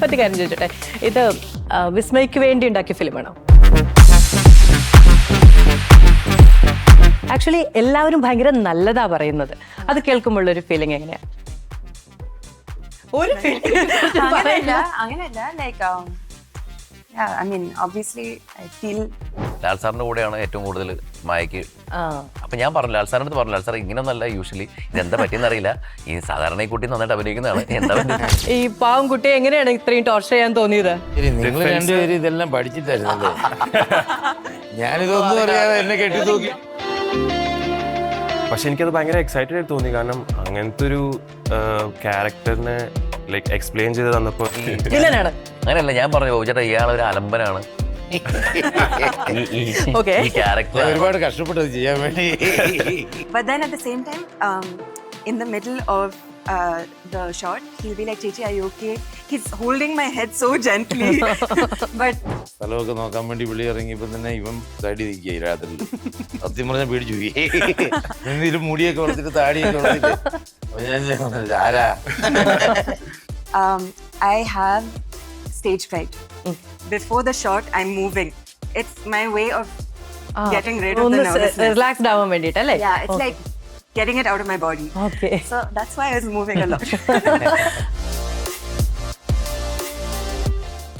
പറ്റി കാര്യം ചോദിച്ചോട്ടെ, ഇത് വിസ്മയ്ക്ക് വേണ്ടി ഉണ്ടാക്കിയ ഫിലിമാണോ? ആക്ച്വലി എല്ലാവരും ഭയങ്കര നല്ലതാ പറയുന്നത്. അത് കേൾക്കുമ്പോഴൊരു ഫീലിംഗ് എങ്ങനെയാ? ഒരു അങ്ങനെയല്ല like I mean obviously I feel Lal സാറിന്റെ കൂടെയാണ് ഏറ്റവും കൂടുതൽ മായക്ക്. അപ്പൊ ഞാൻ പറഞ്ഞു, ലാൽ സാറിന്റെ അടുത്ത് പറഞ്ഞു, ലാൽ സാർ ഇങ്ങനെയൊന്നല്ല യൂഷ്വലി, ഇതെന്താ പറ്റിയെന്ന് അറിയില്ല, ഈ സാധാരണ ഈ കുട്ടി നന്നായിട്ട് അഭിനയിക്കുന്നതാണ്, എന്താ ഈ പാവം കുട്ടിയെ എങ്ങനെയാണ് ഇത്രയും ടോർച്ചർ ചെയ്യാൻ തോന്നിയത്? നിങ്ങൾ രണ്ടുപേരും ഇതെല്ലാം പഠിച്ചിട്ടായിരുന്നല്ലേ? ഞാനിതൊന്നും അറിയാതെ എന്നെ കെട്ടി തൂക്കി. പക്ഷെ എനിക്കത് ഭയങ്കര എക്സൈറ്റഡ് ആയിട്ട് തോന്നി. കാരണം അങ്ങനത്തെ ഒരു ക്യാരക്ടറിനെ ലൈക്ക് എക്സ്പ്ലെയിൻ ചെയ്ത് തന്നപ്പോ വില്ലനാണ്. അങ്ങനെയല്ല, ഞാൻ പറഞ്ഞു ചേട്ടാ ഇയാളൊരു അലമ്പനാണ്, ഈ ക്യാരക്ടർ ഒരുപാട് കഷ്ടപ്പെട്ടത് ചെയ്യാൻ വേണ്ടി. but then at the same time in the middle of the shot he'll be like, Chechi, are you okay? He's holding my head so gently. But സ്ഥലമൊക്കെ നോക്കാൻ വേണ്ടി വിളി ഇറങ്ങിയപ്പോ തന്നെ ഇവൻ താടി നിൽക്കുക രാത്രി. സത്യം പറഞ്ഞാൽ പേടിച്ചു പോയി. എന്തെങ്കിലും മുടിയൊക്കെ വളർത്തിട്ട് താടിയൊക്കെ വളർത്തിട്ട് ആരാ? I have stage fright. Before the shot I'm moving. It's my way of getting rid of the nervousness. Relaxed ആവാൻ വേണ്ടിട്ട് അല്ലേ? Yeah, it's like getting it out of my body. Okay. So that's why I was moving a lot.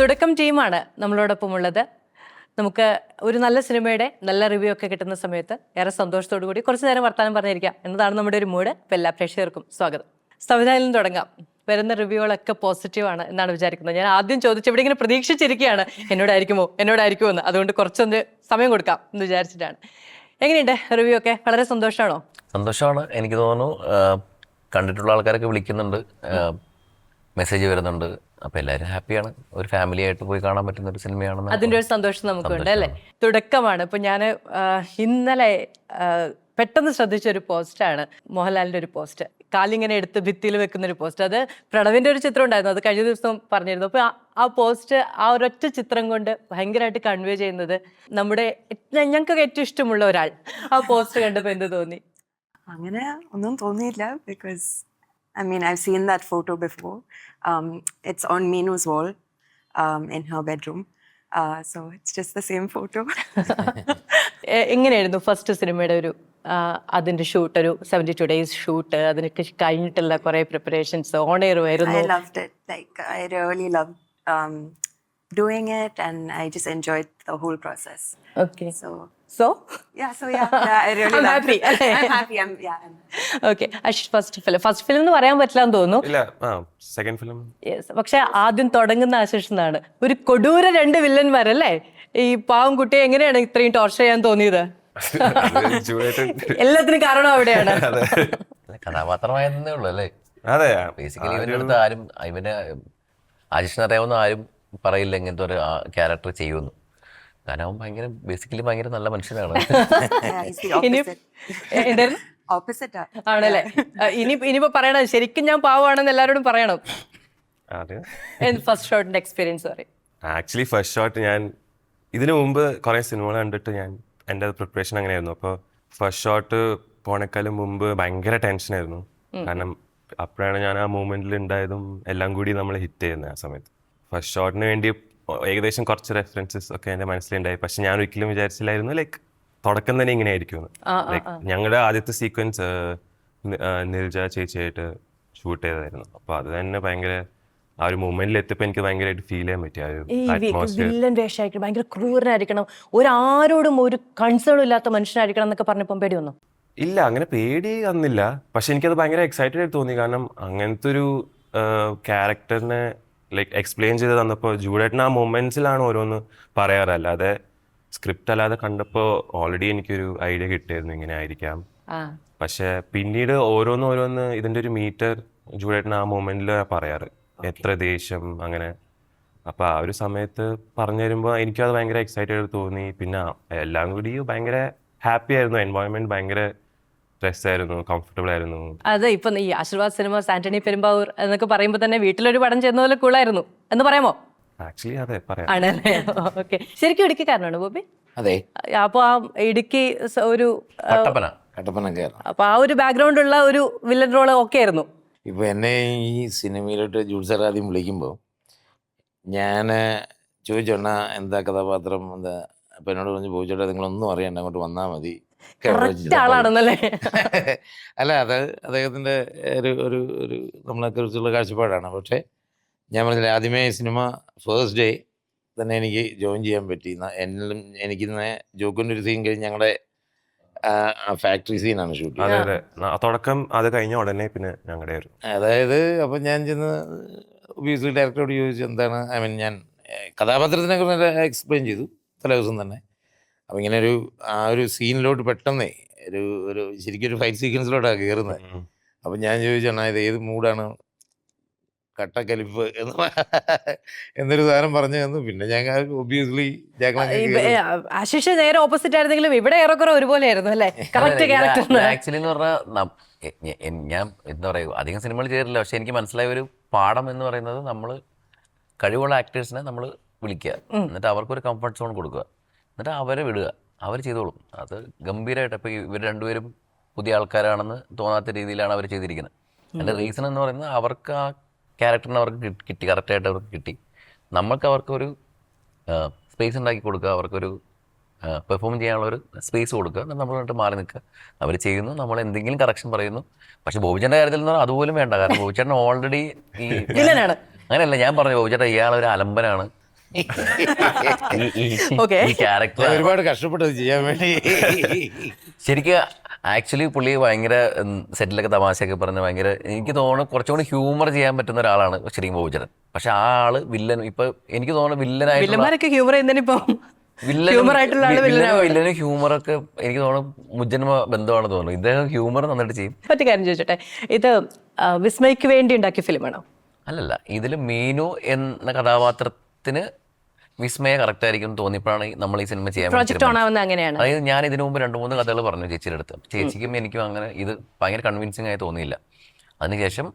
തുടക്കം ടീമാണ് നമ്മളോടൊപ്പം ഉള്ളത്. നമുക്ക് ഒരു നല്ല സിനിമയുടെ നല്ല റിവ്യൂ ഒക്കെ കിട്ടുന്ന സമയത്ത് ഏറെ സന്തോഷത്തോടു കൂടി കുറച്ച് നേരം വർത്താനം പറഞ്ഞിരിക്കാം എന്നതാണ് നമ്മുടെ ഒരു മൂഡ്. അപ്പോൾ എല്ലാ പ്രേക്ഷകർക്കും സ്വാഗതം. സംവിധാനത്തിൽ നിന്ന് തുടങ്ങാം. വരുന്ന റിവ്യൂകളൊക്കെ പോസിറ്റീവാണ് എന്നാണ് വിചാരിക്കുന്നത്. ഞാൻ ആദ്യം ചോദിച്ചു, ഇവിടെ ഇങ്ങനെ പ്രതീക്ഷിച്ചിരിക്കുകയാണ് എന്നോടായിരിക്കുമോ എന്ന്. അതുകൊണ്ട് കുറച്ചൊന്ന് സമയം കൊടുക്കാം എന്ന് വിചാരിച്ചിട്ടാണ്. എങ്ങനെയുണ്ട് റിവ്യൂ ഒക്കെ? വളരെ സന്തോഷമാണോ? സന്തോഷമാണ്. എനിക്ക് തോന്നുന്നു കണ്ടിട്ടുള്ള ആൾക്കാരൊക്കെ വിളിക്കുന്നുണ്ട്, മെസ്സേജ് വരുന്നുണ്ട്. അപ്പൊ എല്ലാവരും ഹാപ്പിയാണ്. ഒരു ഫാമിലി ആയിട്ട് പോയി കാണാൻ പറ്റുന്ന ഒരു സിനിമയാണെന്ന് അതിൻ്റെ ഒരു സന്തോഷം നമുക്കുണ്ട് അല്ലേ? തുടക്കമാണ്. ഇപ്പൊ ഞാൻ ഇന്നലെ പെട്ടെന്ന് ശ്രദ്ധിച്ചൊരു പോസ്റ്റാണ്, മോഹൻലാലിന്റെ ഒരു പോസ്റ്റ്, കാലിങ്ങനെ എടുത്ത് ഭിത്തിയിൽ വെക്കുന്ന ഒരു പോസ്റ്റ്. അത് പ്രണവിന്റെ ഒരു ചിത്രം ഉണ്ടായിരുന്നു, അത് കഴിഞ്ഞ ദിവസം പറഞ്ഞിരുന്നു. അപ്പൊ ആ പോസ്റ്റ് ആ ഒരൊറ്റ ചിത്രം കൊണ്ട് ഭയങ്കരമായിട്ട് കൺവേ ചെയ്യുന്നത് നമ്മുടെ ഞങ്ങൾക്ക് ഏറ്റവും ഇഷ്ടമുള്ള ഒരാൾ. ആ പോസ്റ്റ് കണ്ടപ്പോ എന്ത് തോന്നി? അങ്ങനെ ഒന്നും തോന്നിയില്ല, because I mean I've seen that photo before. It's on Meenu's wall in her bedroom. So it's just the same photo. എങ്ങനെയായിരുന്നു ഫസ്റ്റ് സിനിമയുടെ ഒരു അതിന്റെ ഷൂട്ട്? ഒരു 72 days ഷൂട്ട്, അതിനൊക്കെ കഴിഞ്ഞിട്ടുള്ള കുറെ പ്രിപ്പറേഷൻസ്, ഓൺ എയർ ആയിരുന്നു. I loved it. Like I really loved doing it, and I just enjoyed the whole process. Okay. So yeah, I really I'm loved happy. it. I'm happy. Okay. First film എന്ന് പറയാൻ പറ്റില്ല എന്ന് തോന്നുന്നു. ഇല്ല, second film. പക്ഷെ ആദ്യം തുടങ്ങുന്ന ആശിഷ് എന്നാണ്. ഒരു കൊടൂര 2 വില്ലന്മാരല്ലേ? ഈ പാവം കുട്ടിയെ എങ്ങനെയാണ് ഇത്രയും ടോർച്ചർ ചെയ്യാൻ തോന്നിയത്? എല്ലാത്തിനും കാരണം അവിടെയാണ്. കഥാപാത്രമായതേ ഉള്ളൂ അല്ലേ? അതെ, ബേസിക്കലി ഇവന്റെ അടുത്ത് ആരും, ഇവന് ആശിഷിനെ അറിയാവുന്ന ആരും പറയില്ല ഇങ്ങനത്തെ ഒരു ക്യാരക്ടർ ചെയ്യുമെന്ന്. കാരണം അവൻ ബേസിക്കലി ഭയങ്കര നല്ല മനുഷ്യനാണ്. He's the opposite. എന്തായിരുന്നു? Opposite. ആണല്ലേ? ഇനിയിപ്പോ പറയണം, ശരിക്കും ഞാൻ പാവമാണെന്ന് എല്ലാവരോടും പറയണം. ഫസ്റ്റ് ഷോട്ടിന്റെ എക്സ്പീരിയൻസ് പറയും. ആക്ച്വലി ഫസ്റ്റ് ഷോട്ട് ഞാൻ ഇതിനു മുമ്പ് കുറെ സിനിമകൾ കണ്ടിട്ട് എൻ്റെ പ്രിപ്പറേഷൻ അങ്ങനെയായിരുന്നു. അപ്പോൾ ഫസ്റ്റ് ഷോട്ട് പോണേക്കാളും മുമ്പ് ഭയങ്കര ടെൻഷനായിരുന്നു. കാരണം അപ്പോഴാണ് ഞാൻ ആ മൂമെന്റിൽ ഉണ്ടായതും എല്ലാം കൂടി നമ്മൾ ഹിറ്റ് ചെയ്യുന്നത്. ആ സമയത്ത് ഫസ്റ്റ് ഷോട്ടിന് വേണ്ടി ഏകദേശം കുറച്ച് റെഫറൻസസ് ഒക്കെ എൻ്റെ മനസ്സിലുണ്ടായി. പക്ഷെ ഞാൻ ഒരിക്കലും വിചാരിച്ചില്ലായിരുന്നു ലൈക്ക് തുടക്കം തന്നെ ഇങ്ങനെ ആയിരിക്കുമെന്ന്. ലൈക്ക് ഞങ്ങളുടെ ആദ്യത്തെ സീക്വൻസ് നിൽജ ചേച്ചിയായിട്ട് ഷൂട്ട് ചെയ്തതായിരുന്നു. അപ്പോൾ അത് തന്നെ ഭയങ്കര ആ ഒരു മൂമെന്റിൽ എത്തിയപ്പോൾ എനിക്ക് ഭയങ്കരമായിട്ട് ഫീൽ ചെയ്യാൻ പറ്റി. വില്ലൻ വേഷമായിരിക്കണം, ഭയങ്കര ക്രൂരനായിരിക്കണം, ഒരാരോടും ഒരു കൺസേണും ഇല്ലാത്ത മനുഷ്യനായിരിക്കണം എന്നൊക്കെ പറഞ്ഞപ്പോൾ പേടി വന്നു? ഇല്ല, അങ്ങനെ പേടി വന്നില്ല. പക്ഷെ എനിക്കത് ഭയങ്കര എക്സൈറ്റഡ് ആയിട്ട് തോന്നി. കാരണം അങ്ങനത്തെ ഒരു ക്യാരക്ടറിനെ ലൈക്ക് എക്സ്പ്ലെയിൻ ചെയ്ത് തന്നപ്പോൾ ജൂഡേട്ടൻ ആ മൊമെന്റ്സിലാണ് ഓരോന്ന് പറയാറ്. അല്ലാതെ സ്ക്രിപ്റ്റ് അല്ലാതെ കണ്ടപ്പോൾ ഓൾറെഡി എനിക്കൊരു ഐഡിയ കിട്ടിയായിരുന്നു ഇങ്ങനെ ആയിരിക്കാം. പക്ഷെ പിന്നീട് ഓരോന്ന് ഇതിൻ്റെ ഒരു മീറ്റർ ജൂഡേട്ടൻ ആ മൊമെന്റിൽ പറയാറ്, എത്ര ദേഷ്യം അങ്ങനെ. അപ്പം ആ ഒരു സമയത്ത് പറഞ്ഞു തരുമ്പോൾ എനിക്കത് ഭയങ്കര എക്സൈറ്റഡ് തോന്നി. പിന്നെ എല്ലാം കൂടി ഭയങ്കര ഹാപ്പി ആയിരുന്നു. എൻവയോൺമെന്റ് ഭയങ്കര രസമായിരുന്നു, കംഫർട്ടബിൾ ആയിരുന്നു. അതെ, ഇപ്പൊ ഈ ആശീർവാദ് സിനിമാസ്, ആന്റണി പെരുമ്പാവൂർ എന്നൊക്കെ പറയുമ്പോൾ തന്നെ വീട്ടിലൊരു പടം ചെയ്യുന്ന പോലെ കൂളായിരുന്നു എന്ന് പറയാമോ? ആക്ച്വലി അതെ പറയാം. ആണല്ലേ? ഓക്കെ. ശരിക്കും ഇടുക്കിക്കാരനാണ് ബോബി? അതെ. അപ്പൊ ആ ഇടുക്കി ഒരു കട്ടപ്പന. അപ്പൊ ആ ഒരു ബാക്ക്ഗ്രൗണ്ട് ഉള്ള ഒരു വില്ലൻ റോള് ഓക്കെ ആയിരുന്നു. ഇപ്പൊ എന്നെ ഈ സിനിമയിലോട്ട് ജൂഡ് സാർ ആദ്യം വിളിക്കുമ്പോൾ ഞാൻ ചോദിച്ചോണ്ണ എന്താ കഥാപാത്രം എന്താ, അപ്പം എന്നോട് പറഞ്ഞു ബോബിച്ചേട്ടാ നിങ്ങളൊന്നും അറിയണ്ട അങ്ങോട്ട് വന്നാൽ മതി. കറക്റ്റ് ആളാണെന്നല്ലേ? അല്ല അത് അദ്ദേഹത്തിൻ്റെ ഒരു ഒരു ഒരു നമ്മളെക്കുറിച്ചുള്ള കാഴ്ചപ്പാടാണ്. പക്ഷേ ഞാൻ പറഞ്ഞില്ല ആദ്യമേ സിനിമ ഫേസ്റ്റ് ഡേ തന്നെ എനിക്ക് ജോയിൻ ചെയ്യാൻ പറ്റി. എന്നിലും എനിക്കിന്ന് ജോക്കിൻ്റെ ഒരു സീൻ കഴിഞ്ഞ് ഞങ്ങളുടെ ഫാക്ടറി സീനാണ് ഷൂട്ട് അതെ ചെയ്തത്. അതെ തുടക്കം അത് കഴിഞ്ഞ ഉടനെ പിന്നെ ഞങ്ങളുടെ ഒരു അതായത് അപ്പം ഞാൻ ചെന്ന് ഒബിയസ്ലി ഡയറക്ടറോട് ചോദിച്ചു എന്താണ്, ഐ മീൻ ഞാൻ കഥാപാത്രത്തിനെ കുറിച്ച് എക്സ്പ്ലെയിൻ ചെയ്തു തലേ ദിവസം തന്നെ. അപ്പം ഇങ്ങനെ ആ ഒരു സീനിലോട്ട് പെട്ടെന്നേ ഒരു ശരിക്കും ഒരു ഫൈറ്റ് സീക്വൻസിലോട്ടാണ് കയറുന്നത്. അപ്പം ഞാൻ ചോദിച്ചാണ് ഇത് ഏത് മൂഡാണ്, കട്ടക്കലിപ്പ് എന്നൊരു സാധനം പറഞ്ഞു തന്നു. പിന്നെ ഞങ്ങൾ ഒബിയസ്ലി ആശിഷ് നേരെ ഓപ്പോസിറ്റ് ആയിരുന്നെങ്കിലും ഇവിടെ ഏറെക്കുറെ ഒരുപോലെ ആയിരുന്നു അല്ലേ? Correct character. ആക്ച്വലി എന്ന് പറഞ്ഞാൽ ഞാൻ എന്താ പറയുക അധികം സിനിമകൾ ചെയ്തിട്ടില്ല. പക്ഷെ എനിക്ക് മനസ്സിലായ ഒരു പാഠം എന്ന് പറയുന്നത് നമ്മൾ കഴിവുള്ള ആക്ടേഴ്സിനെ നമ്മൾ വിളിക്കുക, എന്നിട്ട് അവർക്കൊരു കംഫർട്ട് സോൺ കൊടുക്കുക, എന്നിട്ട് അവരെ വിടുക, അവർ ചെയ്തോളും. അത് ഗംഭീരമായിട്ട്. ഇപ്പോൾ ഇവർ രണ്ടുപേരും പുതിയ ആൾക്കാരാണെന്ന് തോന്നാത്ത രീതിയിലാണ് അവർ ചെയ്തിരിക്കുന്നത്. അതിൻ്റെ റീസൺ എന്ന് പറയുന്നത് അവർക്ക് ആ ക്യാരക്ടറിന് അവർക്ക് കിട്ടി, കറക്റ്റായിട്ട് അവർക്ക് കിട്ടി. നമ്മൾക്ക് അവർക്കൊരു സ്പേസ് ഉണ്ടാക്കി കൊടുക്കുക, അവർക്കൊരു പെർഫോം ചെയ്യാനുള്ളൊരു സ്പേസ് കൊടുക്കുക, എന്നിട്ട് നമ്മൾ എന്നിട്ട് മാറി നിൽക്കുക. അവർ ചെയ്യുന്നു, നമ്മൾ എന്തെങ്കിലും കറക്ഷൻ പറയുന്നു. പക്ഷെ ബോബിച്ചേട്ടൻ്റെ കാര്യത്തിൽ എന്ന് പറഞ്ഞാൽ അതുപോലും വേണ്ട. കാരണം ബോബിച്ചേട്ടൻ ഓൾറെഡി ഈ അങ്ങനെയല്ല, ഞാൻ പറഞ്ഞു ബോബിച്ചേട്ടൻ ഇയാളൊരു അലമ്പനാണ്, ഈ ക്യാരക്ടർ ഒരുപാട് കഷ്ടപ്പെട്ടത് ചെയ്യാൻ വേണ്ടി. ശരിക്കും ആക്ച്വലി പുള്ളി ഭയങ്കര സെറ്റിലൊക്കെ തമാശയൊക്കെ പറഞ്ഞ് ഭയങ്കര എനിക്ക് തോന്നുന്നു കുറച്ചുകൂടി ഹ്യൂമർ ചെയ്യാൻ പറ്റുന്ന ഒരാളാണ് ശരിക്കും ബോബിച്ചേട്ടൻ. പക്ഷെ ആ ആള് വില്ലൻ, ഇപ്പൊ എനിക്ക് തോന്നുന്നു വില്ലന്മാരൊക്കെ ഹ്യൂമർ വില്ലനും ഹ്യൂമറൊക്കെ എനിക്ക് തോന്നുന്നു മുജ്ജന്മ ബന്ധമാണെന്ന് തോന്നുന്നു. ഇദ്ദേഹം ഹ്യൂമർ നന്നായിട്ട് ചെയ്യും. മറ്റു കാര്യം ചോദിച്ചോട്ടെ, ഇത് വിസ്മയ്ക്ക് വേണ്ടി ഉണ്ടാക്കിയ ഫിലിമാണോ? അല്ലല്ല, ഇതിൽ മീനു എന്ന കഥാപാത്രത്തിന് വിസ്മയ കറക്റ്റ് ആയിരിക്കും തോന്നിയപ്പോഴാണ് നമ്മൾ ഈ സിനിമ ചെയ്യാൻ അങ്ങനെയാണ്. അതായത് ഞാൻ ഇതിനു മുമ്പ് 2-3 കഥകൾ പറഞ്ഞു ചേച്ചിയുടെ അടുത്ത്. ചേച്ചിക്കും എനിക്കും അങ്ങനെ ഇത് ഭയങ്കര കൺവിൻസിങ് ആയി തോന്നിയില്ല. അതിനുശേഷം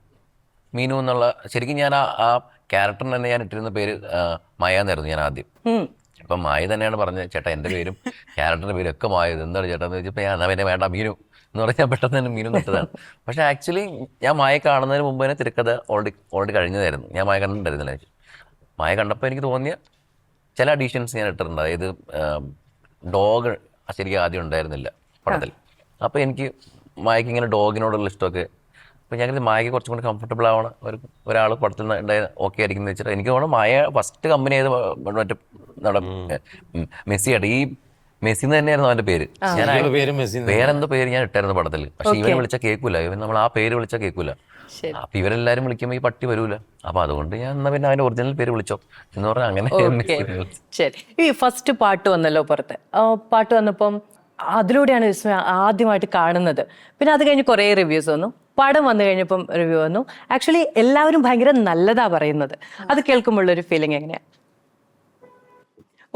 മീനു എന്നുള്ള ശരിക്കും ഞാൻ ആ ക്യാരക്ടറിന് തന്നെ ഞാൻ ഇട്ടിരുന്ന പേര് മായ എന്നായിരുന്നു ഞാൻ ആദ്യം. അപ്പം മായ തന്നെയാണ് പറഞ്ഞത് ചേട്ടാ എൻ്റെ പേരും ക്യാരക്ടറിൻ്റെ പേരും ഒക്കെ മായ, എന്താണ് ചേട്ടാ എന്ന് ചോദിച്ചപ്പോൾ ഞാൻ പിന്നെ വേണ്ട മീനു എന്ന് പറഞ്ഞാൽ പെട്ടെന്ന് തന്നെ മീനു നിട്ടതാണ്. പക്ഷേ ആക്ച്വലി ഞാൻ മായ കാണുന്നതിന് മുമ്പ് തന്നെ തിരക്കഥ ഓൾറെഡി കഴിഞ്ഞതായിരുന്നു. ഞാൻ മായ കണ്ടിട്ടുണ്ടായിരുന്നില്ല. മായ കണ്ടപ്പോൾ എനിക്ക് തോന്നിയ ചില അഡീഷൻസ് ഞാൻ ഇട്ടിട്ടുണ്ട്. അതായത് ഡോഗ് ശരിക്കും ആദ്യം ഉണ്ടായിരുന്നില്ല പടത്തിൽ. അപ്പോൾ എനിക്ക് മായക്ക് ഇങ്ങനെ ഡോഗിനോടുള്ള ഇഷ്ടമൊക്കെ, അപ്പോൾ ഞാൻ മായക്ക് കുറച്ചും കൂടി കംഫർട്ടബിൾ ആവണം ഒരാൾ പടത്തിൽ ഉണ്ടായ ഓക്കെ ആയിരിക്കും എന്ന് വെച്ചിട്ട് എനിക്ക് തോന്നുന്നു മായ ഫസ്റ്റ് കമ്പനി ചെയ്ത് മറ്റേ മെസ്സിയായിട്ട് ഈ മെസ്സി തന്നെയായിരുന്നു അവൻ്റെ പേര്. ഞാൻ വേറെന്തോ പേര് ഞാൻ ഇട്ടായിരുന്നു പടത്തിൽ. പക്ഷെ ഇവനെ വിളിച്ചാൽ കേൾക്കൂല, ഇവൻ നമ്മൾ ആ പേര് വിളിച്ചാൽ കേൾക്കൂല. അപ്പൊ ഇവരെല്ലാരും വിളിക്കുമ്പോൾ ഈ പട്ടി വരൂല. അപ്പൊ അതുകൊണ്ട് ഞാൻ എന്നാ പിന്നെ അവന്റെ ഒറിജിനൽ പേര് വിളിച്ചോ എന്ന് പറഞ്ഞാൽ അങ്ങനെ. ശരി, ഈ ഫസ്റ്റ് പാട്ട് വന്നല്ലോ പുറത്ത്. പാട്ട് വന്നപ്പം അതിലൂടെയാണ് വിസ്മയ ആദ്യമായിട്ട് കാണുന്നത്. പിന്നെ അത് കഴിഞ്ഞ് കുറേ റിവ്യൂസ് വന്നു. പടം വന്നു കഴിഞ്ഞപ്പം റിവ്യൂ വന്നു. ആക്ച്വലി എല്ലാവരും ഭയങ്കര നല്ലതാ പറയുന്നത്. അത് കേൾക്കുമ്പോഴൊരു ഫീലിംഗ് എങ്ങനെയാ?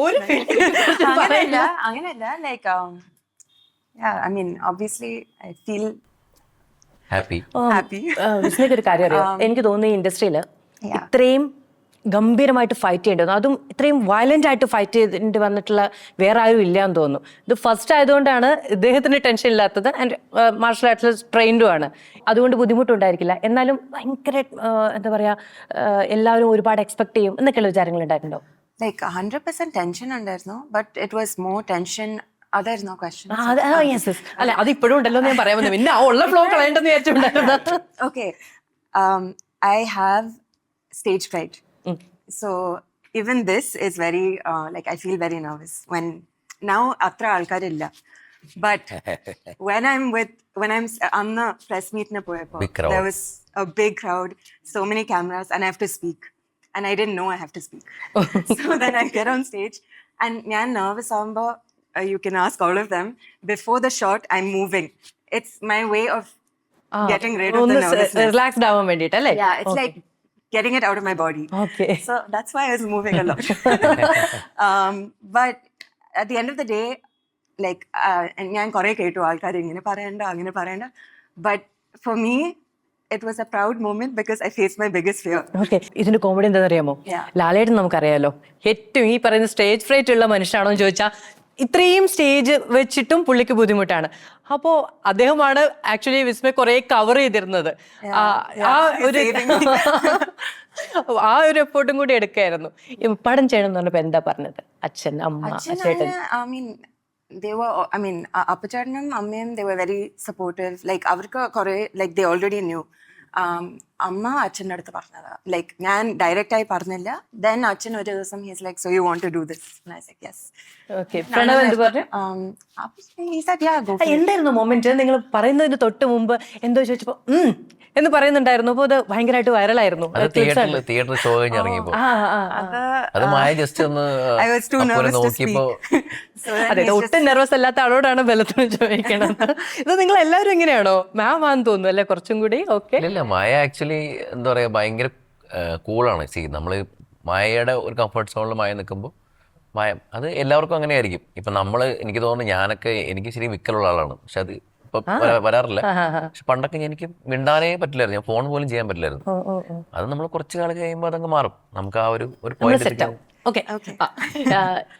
ഒരു അങ്ങനെയല്ല, like I mean obviously I feel happy. വിസ്മയ്ക്ക് ഒരു കാര്യം അറിയാം, എനിക്ക് തോന്നുന്നു ഈ ഇൻഡസ്ട്രിയിൽ ഇത്രയും ഗംഭീരമായിട്ട് ഫൈറ്റ് ചെയ്യേണ്ടി വന്നു, അതും ഇത്രയും വയലന്റ് ആയിട്ട് ഫൈറ്റ് ചെയ്തിട്ട് വന്നിട്ടുള്ള വേറെ ആരും ഇല്ല എന്ന് തോന്നുന്നു. ഇത് ഫസ്റ്റ് ആയതുകൊണ്ടാണ് ഇദ്ദേഹത്തിന് ടെൻഷൻ ഇല്ലാത്തത്. ആൻഡ് മാർഷൽ ആർട്സിൽ ട്രെയിൻഡും ആണ്, അതുകൊണ്ട് ബുദ്ധിമുട്ടുണ്ടായിരിക്കില്ല. എന്നാലും ഭയങ്കര എന്താ പറയാ, എല്ലാവരും ഒരുപാട് എക്സ്പെക്ട് ചെയ്യും എന്നൊക്കെയുള്ള വിചാരങ്ങൾ ഉണ്ടായിട്ടുണ്ടോ? like 100% tension ഉണ്ടായിരുന്നു, but it was more tension. അതായിരുന്നു question. അല്ല അത് ഇപ്പോഴും ഉണ്ടല്ലോ ഞാൻ പറയാൻ വന്നു. പിന്നെ ഉള്ള flow കളയേണ്ടെന്ന് വിചാരിച്ചിട്ടുണ്ടായിരുന്നു. Okay, I have stage fright. So even this is very like I feel very nervous when now atra alkarilla, but when I'm on the press meet na poyapo there was a big crowd, so many cameras, and I have to speak, and I didn't know I have to speak. So then I get on stage and ഞാൻ nervous ആവുമ്പോ you can ask all of them, before the shot I'm moving. It's my way of getting rid of the nervousness. Relaxed ആവാൻ വേണ്ടിയിട്ട് അല്ലേ? Yeah, it's like getting it out of my body. Okay. So that's why I was moving a lot. But at the end of the day, like ഞാൻ കുറേ കേട്ടു ആൾക്കാർ ഇങ്ങനെ പറയണ്ട അങ്ങനെ പറയണ്ട, but for me it was a proud moment because I faced my biggest fear. Okay, ഇതിന്റെ comedy എന്താണെന്ന് അറിയാമോ? ലാലേട്ടൻ നമുക്കറിയാലോ ഏറ്റവും ഈ പറയുന്ന സ്റ്റേജ് ഫ്രൈറ്റ് ഉള്ള മനുഷ്യനാണോ എന്ന് ചോദിച്ചാൽ ഇത്രയും സ്റ്റേജ് വെച്ചിട്ടും പുള്ളിക്ക് ബുദ്ധിമുട്ടാണ്. അപ്പോൾ അദ്ദേഹമാണ് ആക്ച്വലി വിസ്മയ കുറെ കവർ ചെയ്തിരുന്നത്. ആ ഒരു ആ ഒരു എഫോർട്ടും കൂടി എടുക്കായിരുന്നു. ഈ പടം ചെയ്യണം എന്ന് പറഞ്ഞപ്പോ എന്താ പറഞ്ഞത്? അച്ഛൻ, അമ്മ, ചേട്ടൻ? I mean, they were, I mean, Appacharnam, Ammam, they were very supportive. Like, avarku kore, like, they already knew. Amma, Achan അടുത്ത് പറഞ്ഞതാ. Like, ഞാൻ direct ആയി പറഞ്ഞില്ല. Then അച്ഛൻ ഒരു ദിവസം, he's like, so you want to do this? And I said, yes. Okay. Pranav എന്ത് പറഞ്ഞു? He said, yeah, go for it. എന്തായിരുന്നു മൊമെന്റ്? നിങ്ങൾ പറയുന്നതിന് തൊട്ട് മുമ്പ് എന്തോ ചോദിച്ചപ്പോ എന്ന് പറയുന്നുണ്ടായിരുന്നു. അപ്പൊ അത് ഭയങ്കരമായിട്ട് വൈറലായിരുന്നു. അത് തിയേറ്റർ ഷോ കഴിഞ്ഞ് ഇറങ്ങിയപ്പോ അത് മായ ജസ്റ്റ് ഒന്ന് I was too അപ്പുറം nervous to നോക്കിയപ്പോ So then അതെ, ഒട്ടും നെർവസ് അല്ലാത്ത ആളോടാണ് ബലത്തിന് ചോദിക്കണം. ഇത് നിങ്ങൾ എല്ലാവരും എങ്ങനെയാണോ? മാം ആണെന്ന് തോന്നുന്നു അല്ലെ കുറച്ചും കൂടി? ഓക്കെ. ഇല്ല മായ ആക്ച്വലി എന്താ പറയാ ഭയങ്കര കൂളാണ്. നമ്മള് മായയുടെ ഒരു കംഫർട്ട് സോണിൽ മായ നിൽക്കുമ്പോൾ മായ അത് എല്ലാവർക്കും അങ്ങനെ ആയിരിക്കും. ഇപ്പൊ എനിക്ക് തോന്നുന്നു എനിക്ക് ശരി വിക്കലുള്ള ആളാണ്, പക്ഷെ അത് ഇപ്പൊ വരാറില്ല. പക്ഷെ പണ്ടൊക്കെ എനിക്ക് മിണ്ടാനേ പറ്റില്ലായിരുന്നു, ഞാൻ ഫോൺ പോലും ചെയ്യാൻ പറ്റില്ലായിരുന്നു. അത് നമ്മൾ കുറച്ച് കാലം കഴിയുമ്പോൾ അതങ്ങ് മാറും. നമുക്ക് ആ ഒരു പോയിന്റ്. ഓക്കെ.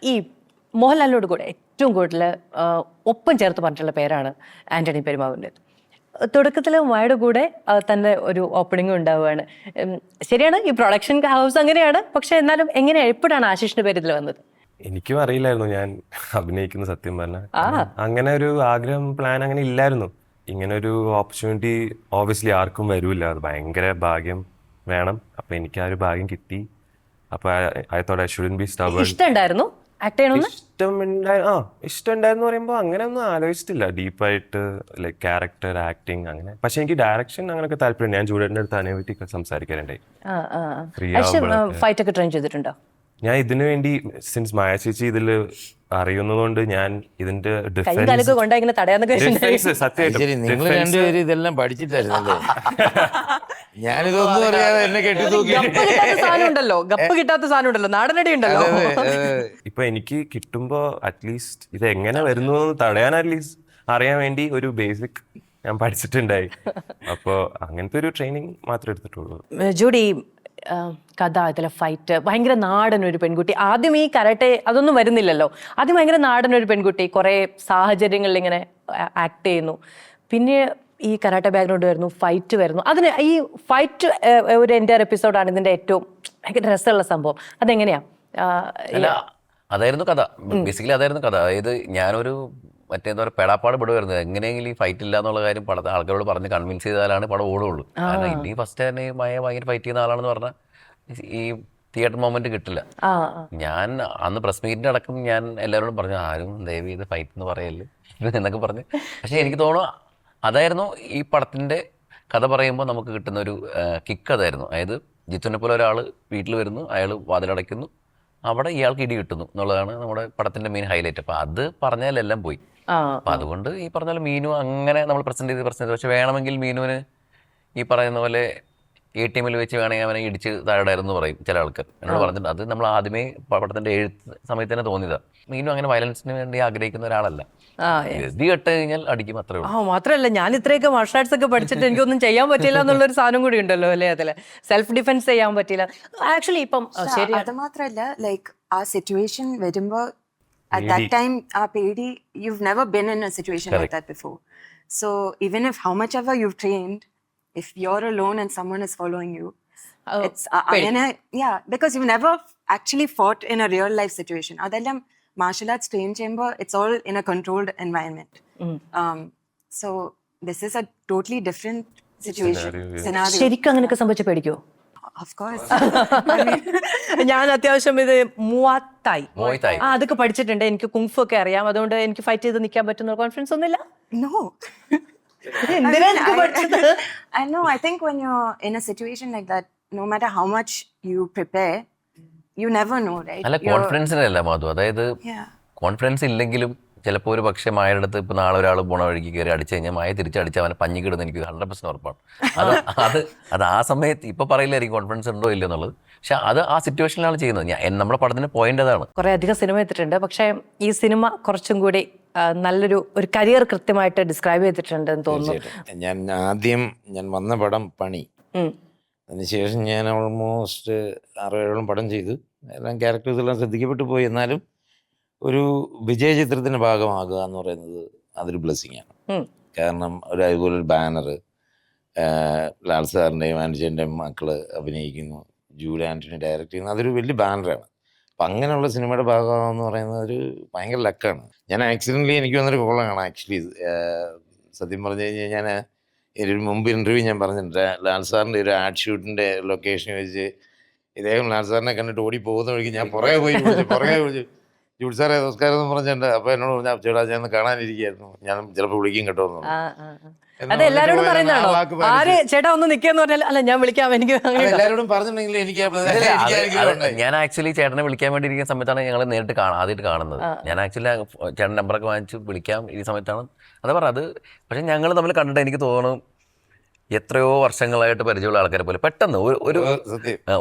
ഈ മോഹൻലാലിനോട് കൂടെ ഏറ്റവും കൂടുതൽ ഒപ്പം ചേർത്ത് പറഞ്ഞിട്ടുള്ള പേരാണ് ആന്റണി പെരുമാവിൻ്റെ. തുടക്കത്തിൽ മായയുടെ കൂടെ തന്നെ ഒരു ഓപ്പണിംഗ് ഉണ്ടാവുകയാണ്. ശരിയാണ്, ഈ പ്രൊഡക്ഷൻ ഹൗസ് അങ്ങനെയാണ്. പക്ഷെ എന്നാലും എങ്ങനെയാണ്, എപ്പോഴാണ് ആശിഷിന്റെ പേര് ഇതിൽ വന്നത്? എനിക്കും അറിയില്ലായിരുന്നു ഞാൻ അഭിനയിക്കുന്ന, സത്യം പറഞ്ഞാൽ. അങ്ങനെ ഒരു ആഗ്രഹം, പ്ലാൻ അങ്ങനെ ഇല്ലായിരുന്നു. ഇങ്ങനെ ഒരു ഓപ്പർച്യൂണിറ്റി ഓബിയസ്ലി ആർക്കും വരൂല്ല, അത് ഭയങ്കര ഭാഗ്യം വേണം. അപ്പൊ എനിക്ക് ആ ഒരു ഭാഗ്യം കിട്ടി. അപ്പൊ I thought I shouldn't be stubborn. ഇഷ്ടമുണ്ടായിരുന്നു ആക്ട് ചെയ്യണമെന്ന്? ഇഷ്ടമുണ്ടായിരുന്നു പറയുമ്പോൾ അങ്ങനെ ഒന്നും ആലോചിച്ചിട്ടില്ല ഡീപ്പായിട്ട്, ലൈക്ക് ക്യാരക്ടർ, ആക്ടിങ് അങ്ങനെ. പക്ഷെ എനിക്ക് ഡയറക്ഷൻ അങ്ങനെയൊക്കെ താല്പര്യം. ഞാൻ ജൂഡേറ്റിന്റെ അടുത്ത് അതിനെപ്പറ്റി സംസാരിക്കാറുണ്ടായി. ഫൈറ്റ് ഒക്കെ ട്രെയിൻ ചെയ്തിട്ടുണ്ടോ? ഞാൻ ഇതിനു വേണ്ടി, സിൻസ് മായ ചേച്ചി ഇതിൽ അറിയുന്നതുകൊണ്ട് ഞാൻ ഇതിന്റെ ഡിഫൻസ് ശരി, നിങ്ങൾ രണ്ടുപേരും ഇതെല്ലാം പഠിച്ചിട്ടായിരുന്നല്ലേ? ഞാനിതൊന്നും അറിയാതെ എന്നെ കെട്ടി തൂക്കി. ഗപ്പ് കിട്ടാത്ത സാധനം ഉണ്ടല്ലോ, നാടനടി ഉണ്ടല്ലോ. ഇപ്പൊ എനിക്ക് കിട്ടുമ്പോ അറ്റ്ലീസ്റ്റ് ഇത് എങ്ങനെ വരുന്നു എന്ന് തടയാൻ അറ്റ്ലീസ്റ്റ് അറിയാൻ വേണ്ടി ഒരു ബേസിക് ഞാൻ പഠിച്ചിട്ടുണ്ടായി. അപ്പോ അങ്ങനത്തെ ഒരു ട്രെയിനിങ് മാത്രമേ എടുത്തിട്ടുള്ളൂ. ജൂഡി, കഥ, ഇതിലെ ഫൈറ്റ്, ഭയങ്കര നാടൻ ഒരു പെൺകുട്ടി. ആദ്യം ഈ കരാട്ടെ അതൊന്നും വരുന്നില്ലല്ലോ. ആദ്യം ഭയങ്കര നാടൻ ഒരു പെൺകുട്ടി, കുറേ സാഹചര്യങ്ങളിൽ ഇങ്ങനെ ആക്ട് ചെയ്യുന്നു. പിന്നെ ഈ കരാട്ടെ ബാക്ക്ഗ്രൗണ്ട് വരുന്നു, ഫൈറ്റ് വരുന്നു. അതിന് ഈ ഫൈറ്റ് ഒരു എൻ്റയർ എപ്പിസോഡാണ് ഇതിൻ്റെ ഏറ്റവും ഭയങ്കര രസമുള്ള സംഭവം. അതെങ്ങനെയാ? അതായിരുന്നു കഥ, ബേസിക്കലി അതായിരുന്നു കഥ. അതായത് ഞാനൊരു മറ്റേന്താ പറയുക പെടാപ്പാട് പെടുമായിരുന്നു. എങ്ങനെയെങ്കിലും ഈ ഫൈറ്റ് ഇല്ല എന്നുള്ള കാര്യം പടത്തെ ആൾക്കാരോട് പറഞ്ഞ് കൺവിൻസ് ചെയ്താലാണ് പടം ഓടുള്ളൂ. കാരണം ഇല്ലെങ്കിൽ ഫസ്റ്റ് തന്നെ മായ ഭയങ്കര ഫൈറ്റ് ചെയ്യുന്ന ആളാണെന്ന് പറഞ്ഞാൽ ഈ തിയേറ്റർ മൊമെന്റ് കിട്ടില്ല. ഞാൻ അന്ന് പ്രസ് മീറ്റിന്റെ അടക്കം ഞാൻ എല്ലാവരോടും പറഞ്ഞു, ആരും ദയവ് ചെയ്ത് ഫൈറ്റ് എന്ന് പറയല്ലേ എന്നൊക്കെ പറഞ്ഞു. പക്ഷെ എനിക്ക് തോന്നുന്നു അതായിരുന്നു ഈ പടത്തിന്റെ കഥ പറയുമ്പോൾ നമുക്ക് കിട്ടുന്ന ഒരു കിക്ക്. അതായിരുന്നു, അതായത് ജിത്തുവിനെ പോലെ ഒരാൾ വീട്ടിൽ വരുന്നു, അയാൾ വാതിലടയ്ക്കുന്നു, അവിടെ ഇയാൾക്ക് ഇടി കിട്ടുന്നു എന്നുള്ളതാണ് നമ്മുടെ പടത്തിന്റെ മെയിൻ ഹൈലൈറ്റ്. അപ്പൊ അത് പറഞ്ഞാലെല്ലാം പോയി. അപ്പൊ അതുകൊണ്ട് ഈ പറഞ്ഞാൽ മീനു അങ്ങനെ നമ്മൾ പ്രസന്റ് ചെയ്ത് പക്ഷെ വേണമെങ്കിൽ മീനുവിന് ഈ പറയുന്ന പോലെ ATM വെച്ച് വേണമെങ്കിൽ അവനെ ഇടിച്ച് താഴെയായിരുന്നു പറയും ചില ആൾക്കാർ. എന്നോട് പറഞ്ഞിട്ടുണ്ട്. അത് നമ്മൾ ആദ്യമേ പടത്തിന്റെ എഴുത്ത് സമയത്ത് തന്നെ തോന്നിയതാ. മീനു അങ്ങനെ വയലൻസിന് വേണ്ടി ആഗ്രഹിക്കുന്ന ഒരാളല്ല. ഗതി കെട്ട് കഴിഞ്ഞാൽ അടിക്കും, അത്രേ ഉള്ളൂ. മാത്രമല്ല, ഞാൻ ഇത്രയൊക്കെ മാർഷൽ ആർട്സ് ഒക്കെ പഠിച്ചിട്ട് എനിക്കൊന്നും ചെയ്യാൻ പറ്റില്ല എന്നുള്ളൊരു സാധനം കൂടി ഉണ്ടല്ലോ അല്ലേ? അതില് സെൽഫ് ഡിഫെൻസ് ചെയ്യാൻ പറ്റില്ല ആക്ച്വലി. ഇപ്പം ശരി, അത് മാത്രല്ല, ലൈക്ക് ആ സിറ്റുവേഷൻ വരുമ്പോ at that time പേടി, you've never been in a situation like that before. So even if how much ever you've trained, if you're alone and someone is following you, it's yeah, because you've never actually fought in a real life situation. Adellam martial arts train chamber, it's all in a controlled environment. So this is a totally different situation scenario. ശരിക്കും അങ്ങനെയൊക്കെ സംഭവിച്ച പേടിക്കോ? Of course. ഞാൻ അത്യാവശ്യം ഇത് മുവാത്തായി മോയ്തായ് അതൊക്കെ പഠിച്ചിട്ടുണ്ട്. എനിക്ക് kung fu ഒക്കെ അറിയാം. അതുകൊണ്ട് എനിക്ക് ഫൈറ്റ് ചെയ്ത് നിൽക്കാൻ പറ്റുന്ന കോൺഫിഡൻസ് ഒന്നുമില്ല. No. I know. I think when you're in a situation like that, no matter how much you prepare, you never know, right? അല്ല, കോൺഫിഡൻസിനല്ല മാധു. അതായത് കോൺഫിഡൻസ് ഇല്ലെങ്കിലും ചിലപ്പോൾ ഒരു പക്ഷേ മായയുടെ അടുത്ത് ഇപ്പൊ നാളെ ഒരാൾ പോണ വഴിക്ക് കയറി അടിച്ചു കഴിഞ്ഞാൽ മായ തിരിച്ചടിച്ച് അവനെ പഞ്ഞിക്കിടുന്ന എനിക്ക് 100% ഉറപ്പാണ്. അത് ആ സമയത്ത് ഇപ്പൊ പറയില്ലായിരിക്കും കോൺഫിഡൻസ് ഉണ്ടോ ഇല്ല എന്നുള്ളത്. പക്ഷെ അത് ആ സിറ്റുവേഷനിലാണ് ചെയ്യുന്നത്. നമ്മുടെ പടത്തിന്റെ പോയിന്റ് അതാണ്. കുറെ അധികം സിനിമ എടുത്തിട്ടുണ്ട്, പക്ഷെ ഈ സിനിമ കുറച്ചും കൂടി നല്ലൊരു കരിയർ കൃത്യമായിട്ട് ഡിസ്ക്രൈബ് ചെയ്തിട്ടുണ്ട് എന്ന് തോന്നുന്നു. ഞാൻ വന്ന പടം പണി, അതിനുശേഷം ഞാൻ ഓൾമോസ്റ്റ് 6-7 പടം ചെയ്തു. എല്ലാം ക്യാരക്ടേഴ്സ് എല്ലാം ശ്രദ്ധിക്കപ്പെട്ടു പോയി. എന്നാലും ഒരു വിജയ ചിത്രത്തിന്റെ ഭാഗമാകുക എന്ന് പറയുന്നത് അതൊരു ബ്ലെസ്സിങ് ആണ്. കാരണം അതുപോലെ ഒരു ബാനർ, ലാൽ സാറിൻ്റെയും ആൻഡ്രിൻ്റെയും മക്കള് അഭിനയിക്കുന്നു, ജൂഡ് ആൻ്റണി ഡയറക്റ്റ് ചെയ്യുന്നത്. അതൊരു വലിയ ബാനറാണ്. അപ്പം അങ്ങനെയുള്ള സിനിമയുടെ ഭാഗമാണെന്ന് പറയുന്നത് ഒരു ഭയങ്കര ലക്കാണ്. ഞാൻ ആക്സിഡൻ്റലി എനിക്ക് വന്നൊരു കോളാണ് ആക്ച്വലി ഇത്. സത്യം പറഞ്ഞു കഴിഞ്ഞാൽ ഞാൻ ഇതിന് മുമ്പ് ഇൻ്റർവ്യൂ ഞാൻ പറഞ്ഞിട്ടുണ്ട്, ലാൽ സാറിൻ്റെ ഒരു ആഡ് ഷൂട്ടിൻ്റെ ലൊക്കേഷൻ വെച്ച് ഇദ്ദേഹം ലാൽ സാറിനെ കണ്ടിട്ട് ഓടി പോകുന്ന വഴിക്ക് ഞാൻ പുറകെ വിളിച്ചു ജൂഡ് സാറേ നമസ്കാരം എന്ന് പറഞ്ഞിട്ടുണ്ട്. അപ്പോൾ എന്നോട് പറഞ്ഞാൽ ചേട്ടാ ഞാൻ കാണാനിരിക്കുകയായിരുന്നു, ഞാൻ ചിലപ്പോൾ വിളിക്കും കേട്ടോ എന്ന് പറഞ്ഞു. അത് എല്ലാരോടും പറയുന്നതാണോ? ആര് ചേട്ടാ ഒന്ന് നിൽക്കാന്ന് പറഞ്ഞാൽ അല്ല ഞാൻ വിളിക്കാം, എനിക്ക് എല്ലാവരോടും പറഞ്ഞിട്ടുണ്ടെങ്കിൽ എനിക്ക് ഞാൻ ആക്ച്വലി ചേട്ടനെ വിളിക്കാൻ വേണ്ടി ഇരിക്കുന്ന സമയത്താണ് ഞങ്ങൾ നേരിട്ട് ആദ്യമായിട്ട് കാണുന്നത്. ഞാൻ ആക്ച്വലി ചേട്ടൻ നമ്പറൊക്കെ വാങ്ങിച്ച് വിളിക്കാം ഈ സമയത്താണ് അത് പറഞ്ഞത്. അത് പക്ഷെ ഞങ്ങൾ തമ്മിൽ കണ്ടിട്ട് എനിക്ക് തോന്നുന്നു എത്രയോ വർഷങ്ങളായിട്ട് പരിചയമുള്ള ആൾക്കാരെ പോലെ പെട്ടെന്ന്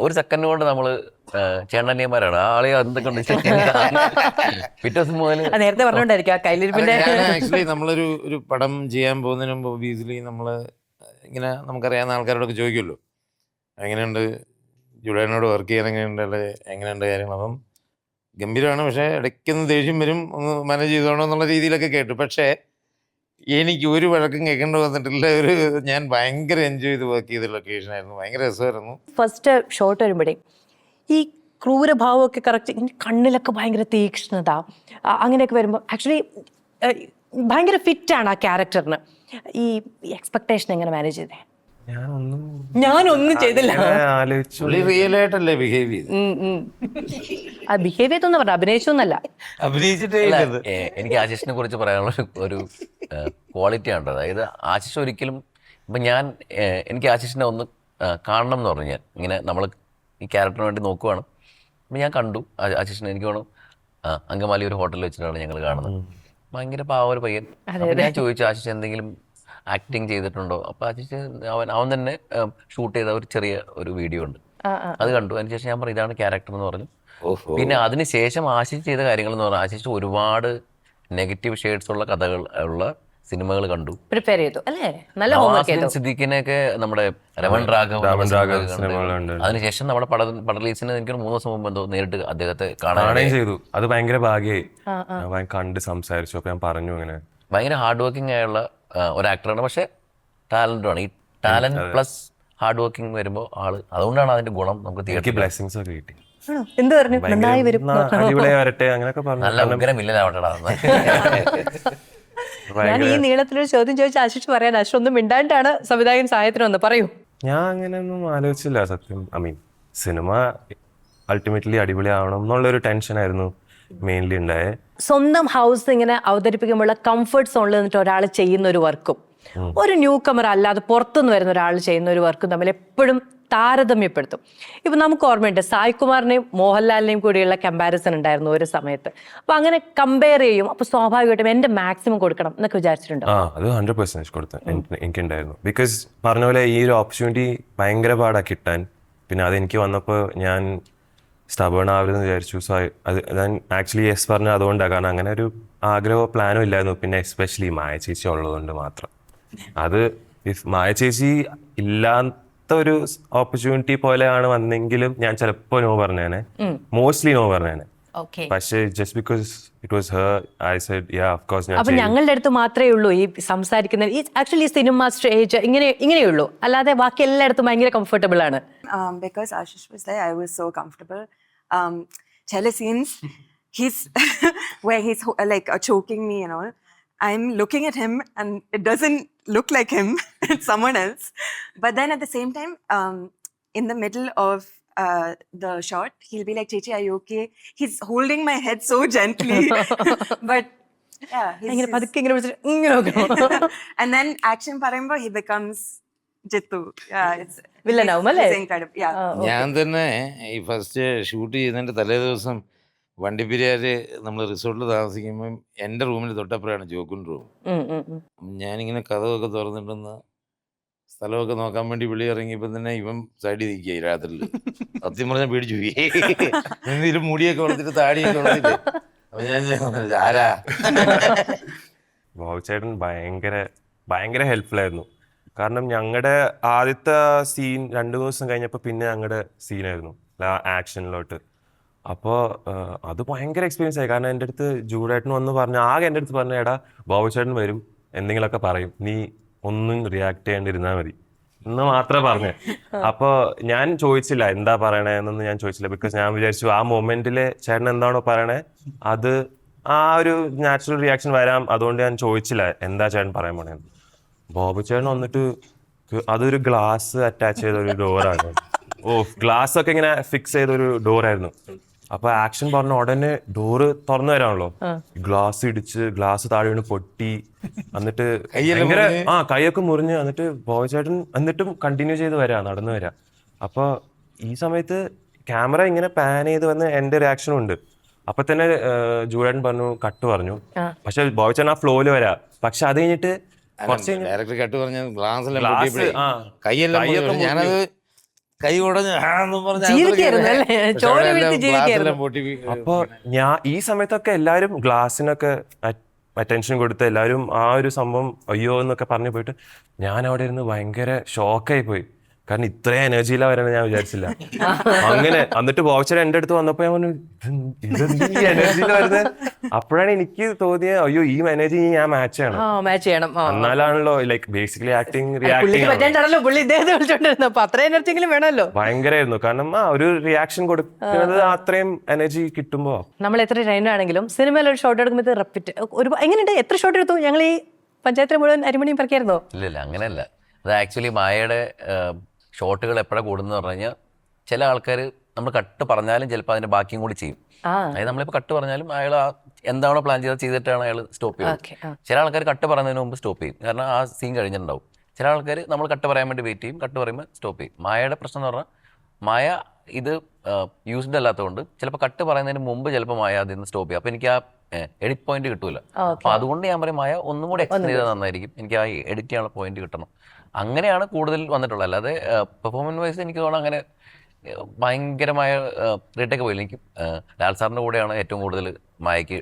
ഒരു സെക്കൻഡ് കൊണ്ട് നമ്മള് ചേട്ടനിയന്മാരാണ്. ആളെ എന്തൊക്കെ പിറ്റേ ദിവസം മുതൽ നേരത്തെ പറഞ്ഞോണ്ടായിരിക്കും കയ്യിലിരിപ്പിന്റെ. ആക്ച്വലി നമ്മളൊരു പടം ചെയ്യാൻ പോകുന്നതിന് മുമ്പ് ഒബിയസ്ലി നമ്മൾ ഇങ്ങനെ നമുക്കറിയാവുന്ന ആൾക്കാരോടൊക്കെ ചോദിക്കുമല്ലോ, എങ്ങനെയുണ്ട് ജൂഡേനോട് വർക്ക് ചെയ്യാൻ, എങ്ങനെയുണ്ട് കാര്യങ്ങൾ. അപ്പം ഗംഭീരമാണ്, പക്ഷേ ഇടയ്ക്കൊന്ന് ദേഷ്യം വരും, ഒന്ന് മാനേജ് ചെയ്തോണോ എന്നുള്ള രീതിയിലൊക്കെ കേട്ടു. പക്ഷേ എനിക്ക് ഒരു വഴക്കം കേൾക്കേണ്ടി വന്നിട്ടില്ല. ഞാൻ ഭയങ്കര എൻജോയ് ചെയ്ത് വർക്ക് ചെയ്ത ലൊക്കേഷൻ ആയിരുന്നു, ഭയങ്കര രസമായിരുന്നു. ഫസ്റ്റ് ഷോട്ട് വരുമ്പോഴേ ഈ ക്രൂരഭാവമൊക്കെ കറക്റ്റ്, കണ്ണിലൊക്കെ ഭയങ്കര തീക്ഷ്ണത അങ്ങനെയൊക്കെ വരുമ്പോൾ ആക്ച്വലി ഭയങ്കര ഫിറ്റാണ് ആ ക്യാരക്ടറിന്. ഈ എക്സ്പെക്ടേഷൻ എങ്ങനെ മാനേജ് ചെയ്തേ? ഞാനൊന്നും ചെയ്തില്ല. റിയൽ ആയിട്ടല്ലേ ബിഹേവ് ചെയ്ത്? ബിഹേവ് ചെയ്തൊന്നും പറഞ്ഞ അഭിനയിച്ചു എന്നല്ല, അഭിനയിച്ചിട്ടേ. എനിക്ക് ആശിഷിനെ കുറിച്ച് പറയാനുള്ള ഒരു ക്വാളിറ്റി ആണ്. അതായത് ആശിഷ് ഒരിക്കലും ഇപ്പം എനിക്ക് ആശിഷിനെ ഒന്ന് കാണണം എന്ന് പറഞ്ഞു. ഞാൻ ഇങ്ങനെ നമ്മൾ ഈ ക്യാരക്ടറിന് വേണ്ടി നോക്കുവാണ്. അപ്പം ഞാൻ കണ്ടു ആശിഷിനെ. എനിക്ക് വേണം അങ്കമാലി ഒരു ഹോട്ടലിൽ വെച്ചിട്ടാണ് ഞങ്ങൾ കാണുന്നത്. ഭയങ്കര പാവ ഒരു പയ്യൻ. ഞാൻ ചോദിച്ചു ആശിഷ് എന്തെങ്കിലും ആക്ടിങ് ചെയ്തിട്ടുണ്ടോ? അപ്പോൾ ആശിഷ് അവൻ തന്നെ ഷൂട്ട് ചെയ്ത ഒരു ചെറിയ ഒരു വീഡിയോ ഉണ്ട്, അത് കണ്ടു. അതിനുശേഷം ഞാൻ പറഞ്ഞു ഇതാണ് ക്യാരക്ടർ എന്ന് പറഞ്ഞു. പിന്നെ അതിനുശേഷം ആശിഷ് ചെയ്ത കാര്യങ്ങൾ എന്ന് പറഞ്ഞാൽ ആശിഷ് ഒരുപാട് നെഗറ്റീവ് ഷെയ്ഡ്സ് ഉള്ള കഥകൾ ഉള്ള സിനിമകൾ കണ്ടു, പ്രിപ്പയർ ചെയ്തു അല്ലേ? നല്ല ഹോംവർക്ക് ചെയ്തു. സിദ്ദീഖിനെയൊക്കെ നമ്മുടെ രമൺ രാഘവ്. അതിനുശേഷം നമ്മുടെ പട റിലീസിന് എനിക്ക് 3 ദിവസം മുമ്പ് എന്തോ നേരിട്ട് അദ്ദേഹത്തെ കാണാൻ ചെയ്തു. അത് ഭയങ്കര ഭാഗ്യമായി കണ്ട് സംസാരിച്ചു. അപ്പൊ ഞാൻ പറഞ്ഞു അങ്ങനെ ഭയങ്കര ഹാർഡ് വർക്കിംഗ് ആയുള്ള ഒരു ആക്ടറാണ്, പക്ഷെ ടാലന്റുമാണ്. ഈ ടാലന്റ് പ്ലസ് ഹാർഡ് വർക്കിംഗ് വരുമ്പോൾ ആള്, അതുകൊണ്ടാണ് അതിന്റെ ഗുണം നമുക്ക് തിയേറ്ററിൽ ബ്ലെസ്സിങ്സ് ഒക്കെ കിട്ടി. എന്ത് പറഞ്ഞു? നന്നായി വരും, വരട്ടെ അങ്ങനെയൊക്കെ പറഞ്ഞു. നല്ല ഉഗ്രം വില്ലനാവട്ടെടാ. ഞാൻ ഈ നീളത്തിലൊരു ചോദ്യം ചോദിച്ച ആശിഷ് പറയാൻ ആശിഷ് ഒന്നും മിണ്ടായിട്ടാണ് സംവിധായകൻ സഹായത്തിന് വന്ന് പറയൂ. ഞാൻ അങ്ങനെയൊന്നും ആലോചിച്ചില്ല സത്യം. സിനിമ അൾട്ടിമേറ്റ്ലി അടിപൊളി ആവണം എന്നുള്ളൊരു ടെൻഷനായിരുന്നു മെയിൻലി ഉണ്ടായേ. സ്വന്തം ഹൗസ് ഇങ്ങനെ അവതരിപ്പിക്കുമ്പോൾ കംഫർട്ട് സോണിൽ നിന്നിട്ട് ഒരാൾ ചെയ്യുന്ന ഒരു വർക്കും ഒരു ന്യൂ കമർ അല്ലാതെ പുറത്തുനിന്ന് വരുന്ന ഒരാൾ ചെയ്യുന്ന ഒരു വർക്കും തമ്മിൽ എപ്പോഴും താരതമ്യപ്പെടുത്തും. ഇപ്പം നമുക്ക് ഓർമ്മയുണ്ട് സായ്കുമാറിനെയും മോഹൻലാലിനെയും കൂടിയുള്ള കമ്പാരിസൺ ഉണ്ടായിരുന്നു ഒരു സമയത്ത്. അപ്പം അങ്ങനെ കമ്പയർ ചെയ്യും. അപ്പോൾ സ്വാഭാവികമായിട്ടും എൻ്റെ മാക്സിമം കൊടുക്കണം എന്നൊക്കെ വിചാരിച്ചിട്ടുണ്ടോ? അത് 100% കൊടുത്തു എനിക്കുണ്ടായിരുന്നു. ബിക്കോസ് പറഞ്ഞ പോലെ ഈ ഒരു ഓപ്പർച്യൂണിറ്റി ഭയങ്കര പാടാ കിട്ടാൻ. പിന്നെ അതെനിക്ക് വന്നപ്പോൾ ഞാൻ സ്റ്റബേൺ ആവരുതെന്ന് വിചാരിച്ചു. സോ അത് ഞാൻ ആക്ച്വലി യെസ് പറഞ്ഞത് അതുകൊണ്ടാണ്. കാരണം അങ്ങനെ ഒരു ആഗ്രഹമോ പ്ലാനോ ഇല്ലായിരുന്നു. പിന്നെ എസ്പെഷ്യലി മായ ചേച്ചി ഉള്ളതുകൊണ്ട് മാത്രം. അത് മായ ചേച്ചി ഇല്ലാത്ത ഒരു ഓപ്പർച്യൂണിറ്റി പോലെയാണ് വന്നെങ്കിലും ഞാൻ ചിലപ്പോൾ നോ പറഞ്ഞേനെ, മോസ്റ്റ്ലി നോ പറഞ്ഞേനെ. പക്ഷേ just because it was her I said yeah of course. അപ്പൊ ഞങ്ങളുടെ അടുത്ത് മാത്രമേ ഉള്ളൂ ഈ സംസാരിക്കുന്ന ഈ ആക്ച്വലി സിനിമ സ്റ്റേജ് ഇങ്ങനെയുള്ളൂ, അല്ലാതെ ബാക്കി എല്ലായിടത്തും ഭയങ്കര കംഫർട്ടബിൾ ആണ്. Because Ashish was there, I was so comfortable. Chale scenes, he's where he's like choking me and all. I'm looking at him and it doesn't look like him, it's someone else. But then at the same time, in the middle of the shot, he'll be like, Chechi, are you okay? He's holding my head so gently. But yeah, and then action parayumbo he becomes Jittu. Yeah, it's incredible. Yeah. ഞാൻ തന്നെ ഈ first shoot ചെയ്യുന്നതിൻ്റെ തലേ ദിവസം വണ്ടിപ്പെരിയാര് നമ്മൾ റിസോർട്ടിൽ താമസിക്കുമ്പം എൻ്റെ റൂമിൽ തൊട്ടപ്പുറമാണ് ജോക്കുൻ റൂം. ഞാനിങ്ങനെ കഥകളൊക്കെ തുറന്നിട്ടുന്ന സ്ഥലമൊക്കെ നോക്കാൻ വേണ്ടി വിളി ഇറങ്ങിയപ്പോൾ തന്നെ ഇവൻ സൈഡിൽ നിൽക്കുക രാത്രിയിൽ. സത്യം പറഞ്ഞാൽ പേടിച്ചു പോയി. ഇതിൽ മുടിയൊക്കെ വളർത്തിട്ട് താടിയൊക്കെ വളർത്തിട്ട് അപ്പൊ ഞാൻ ആരാ. ചേട്ടൻ ഭയങ്കര ഹെൽപ്ഫുൾ ആയിരുന്നു. കാരണം ഞങ്ങളുടെ ആദ്യത്തെ സീൻ 2 ദിവസം കഴിഞ്ഞപ്പോൾ പിന്നെ ഞങ്ങളുടെ സീനായിരുന്നു ആക്ഷനിലോട്ട്. അപ്പോൾ അത് ഭയങ്കര എക്സ്പീരിയൻസ് ആയി. കാരണം എൻ്റെ അടുത്ത് ജൂഡേട്ടൻ വന്ന് പറഞ്ഞു, ആകെ എൻ്റെ അടുത്ത് പറഞ്ഞു, എടാ ബോബു ചേട്ടൻ വരും എന്തെങ്കിലുമൊക്കെ പറയും, നീ ഒന്നും റിയാക്ട് ചെയ്യേണ്ടിരുന്നാൽ മതി, എന്ന് മാത്രമേ പറഞ്ഞു. അപ്പൊ ഞാൻ ചോദിച്ചില്ല എന്താ പറയണേന്നൊന്നും ഞാൻ ചോദിച്ചില്ല. ബിക്കോസ് ഞാൻ വിചാരിച്ചു ആ മൊമെന്റില് ചേട്ടൻ എന്താണോ പറയണേ അത് ആ ഒരു നാച്ചുറൽ റിയാക്ഷൻ വരാം. അതുകൊണ്ട് ഞാൻ ചോദിച്ചില്ല എന്താ ചേട്ടൻ പറയാൻ പോണേന്ന്. ബോബു ചേട്ടൻ വന്നിട്ട് അതൊരു ഗ്ലാസ് അറ്റാച്ച് ചെയ്ത ഒരു ഡോറാണ്. ഗ്ലാസ് ഒക്കെ ഇങ്ങനെ ഫിക്സ് ചെയ്ത ഒരു ഡോറായിരുന്നു. അപ്പൊ ആക്ഷൻ പറഞ്ഞ ഉടനെ ഡോറ് തുറന്നു വരാണല്ലോ, ഗ്ലാസ് ഇടിച്ച് ഗ്ലാസ് താഴെ വീണ് പൊട്ടി. എന്നിട്ട് ഭയങ്കര കൈയൊക്കെ മുറിഞ്ഞ് എന്നിട്ട് ബോബു ചേട്ടൻ എന്നിട്ടും കണ്ടിന്യൂ ചെയ്ത് നടന്നു വരാ. അപ്പൊ ഈ സമയത്ത് ക്യാമറ ഇങ്ങനെ പാൻ ചെയ്ത് വന്ന് എന്റെ റിയാക്ഷനും ഉണ്ട്. അപ്പൊ തന്നെ ജൂഡൻ പറഞ്ഞു കട്ട് പറഞ്ഞു. പക്ഷെ ബോബു ചേട്ടൻ ആ ഫ്ലോയില് വരാ. പക്ഷെ അത് കഴിഞ്ഞിട്ട് ഡയറക്ടർ കട്ട് പറഞ്ഞ ഗ്ലാസ് കൈയെല്ലാം ഞാനത് കൈ ഉടഞ്ഞ് അപ്പൊ ഞാൻ ഈ സമയത്തൊക്കെ എല്ലാരും ഗ്ലാസിനൊക്കെ അറ്റൻഷൻ കൊടുത്ത് എല്ലാരും ആ ഒരു സംഭവം അയ്യോ എന്നൊക്കെ പറഞ്ഞു പോയിട്ട് ഞാൻ അവിടെ ഇരുന്ന് ഭയങ്കര ഷോക്കായി പോയി. കാരണം ഇത്രയും എനർജിയിലാ വരാൻ ഞാൻ വിചാരിച്ചില്ല. അങ്ങനെ എന്നിട്ട് വോച്ചർ എന്റെ അടുത്ത് വന്നപ്പോ ഞാൻ പറഞ്ഞു ഇതെന്ത് എനർജിയില് വരുന്നത്. അപ്പോഴാണ് എനിക്ക് തോന്നിയത് അയ്യോ ഈ എനർജി ഞാൻ മാച്ച് ചെയ്യണം. എന്നാലാണല്ലോ ലൈക്ക് ബേസിക്കലി ആക്ടിങ് ഭയങ്കരമായിരുന്നു. കാരണം ഒരു റിയാക്ഷൻ കൊടുക്കുന്നത് അത്രയും എനർജി കിട്ടുമ്പോ നമ്മൾ എത്ര ട്രെയിനാണെങ്കിലും സിനിമയിൽ ഒരു ഷോട്ട് എടുക്കുമ്പോൾ റിപ്പീറ്റ് എങ്ങനെയുണ്ട്. എത്ര ഷോട്ട് എടുത്തു? ഞങ്ങൾ ഈ പഞ്ചായത്തിൽ മുഴുവൻ അരിമണിയും പറക്കായിരുന്നോ? ഇല്ല അങ്ങനെയല്ല. അത് ആക്ച്വലി മായയുടെ ഷോട്ടുകൾ എപ്പോഴാണ് കൂടുന്നത് പറഞ്ഞു കഴിഞ്ഞാൽ ചില ആൾക്കാർ നമ്മൾ കട്ട് പറഞ്ഞാലും ചിലപ്പോൾ അതിന്റെ ബാക്കിയും കൂടി ചെയ്യും. അതായത് നമ്മളിപ്പോൾ കട്ട് പറഞ്ഞാലും അയാൾ എന്താണോ പ്ലാൻ ചെയ്തിട്ടാണ് അയാൾ സ്റ്റോപ്പ് ചെയ്യുന്നത്. ചില ആൾക്കാർ കട്ട് പറയുന്നതിന് മുമ്പ് സ്റ്റോപ്പ് ചെയ്യും, കാരണം ആ സീൻ കഴിഞ്ഞിട്ടുണ്ടാവും. ചില ആൾക്കാർ നമ്മൾ കട്ട് പറയാൻ വേണ്ടി വെയിറ്റ് ചെയ്യും, കട്ട് പറയുമ്പോൾ സ്റ്റോപ്പ് ചെയ്യും. മായയുടെ പ്രശ്നം എന്ന് പറഞ്ഞാൽ മായ ഇത് യൂസ്ഡ് അല്ലാത്തതുകൊണ്ട് ചിലപ്പോൾ കട്ട് പറയുന്നതിന് മുമ്പ് ചിലപ്പോൾ മായ അതിൽ നിന്ന് സ്റ്റോപ്പ് ചെയ്യും. അപ്പോൾ എനിക്ക് ആ എഡിറ്റ് പോയിന്റ് കിട്ടൂല. അപ്പോൾ അതുകൊണ്ട് ഞാൻ പറയും മായ ഒന്നും കൂടി എക്സ്റ്റെൻഡ് ചെയ്താൽ നന്നായിരിക്കും, എനിക്ക് ആ എഡിറ്റ് ചെയ്യാനുള്ള പോയിന്റ് കിട്ടണം. അങ്ങനെയാണ് കൂടുതൽ വന്നിട്ടുള്ളത്. അല്ലാതെ പെർഫോമൻസ് വൈസ് എനിക്ക് തോന്നുന്നു അങ്ങനെ ഭയങ്കരമായ റേറ്റൊക്കെ പോയില്ല. എനിക്ക് ലാൽ സാറിന്റെ കൂടെയാണ് ഏറ്റവും കൂടുതൽ മായക്ക്.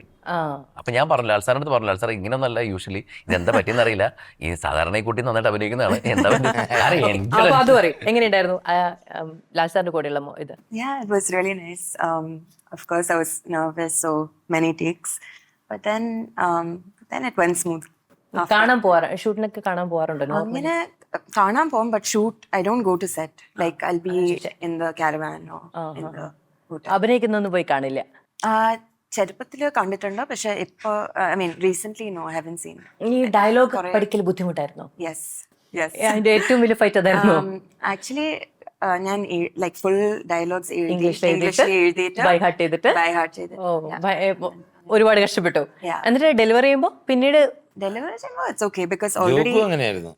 അപ്പൊ ഞാൻ പറഞ്ഞു ലാൽ സാറിന്റെ അടുത്ത് പറഞ്ഞു, ലാൽ സാർ ഇങ്ങനെയൊന്നല്ല യൂഷ്വലി, ഇതെന്താ പറ്റിയെന്നറിയില്ല, ഈ സാധാരണ ഈ കുട്ടി നന്നായിട്ട് അഭിനയിക്കുന്നതാണ്, എന്താ എങ്ങനെയുണ്ടായിരുന്നു ലാൽ സാറിന്റെ കൂടെയുള്ള ഇത്? Yeah, it was really nice. Of course, I was nervous, so many takes, but then it went smooth. കാണാൻ പോവാറ്, ഷൂട്ടിനൊക്കെ കാണാൻ പോവാറുണ്ടോ? അങ്ങനെ കാണാൻ പോകും, but shoot I don't go to set. Like I'll be in the caravan or in the hotel. അഭിനയിക്കുന്നൊന്നും പോയി കാണില്ല? ചെറുപ്പത്തില് കണ്ടിട്ടുണ്ട്, പക്ഷെ ഇപ്പൊ I mean recently no, I haven't seen. ഈ ഡയലോഗ് പഠിക്കൽ ബുദ്ധിമുട്ടായിരുന്നോ? Yes. അതിന്റെ ഏറ്റവും വലിയ ഫൈറ്റ് അതായിരുന്നു. ആക്ച്വലി ഞാൻ ലൈക് ഫുൾ ഡയലോഗ്സ് ഇംഗ്ലീഷിൽ എഴുതിയിട്ട് ബൈ ഹാർട്ട് ചെയ്തിട്ട് ഒരുപാട് കഷ്ടപ്പെട്ടു. എന്നിട്ട് ഡെലിവറി ചെയ്യുമ്പോ പിന്നീട് ഡെലിവറി ചെയ്യുമ്പോൾ ഇറ്റ്സ് ഓക്കെ ബിക്കോസ് ഓൾറെഡി അങ്ങനെയായിരുന്നു.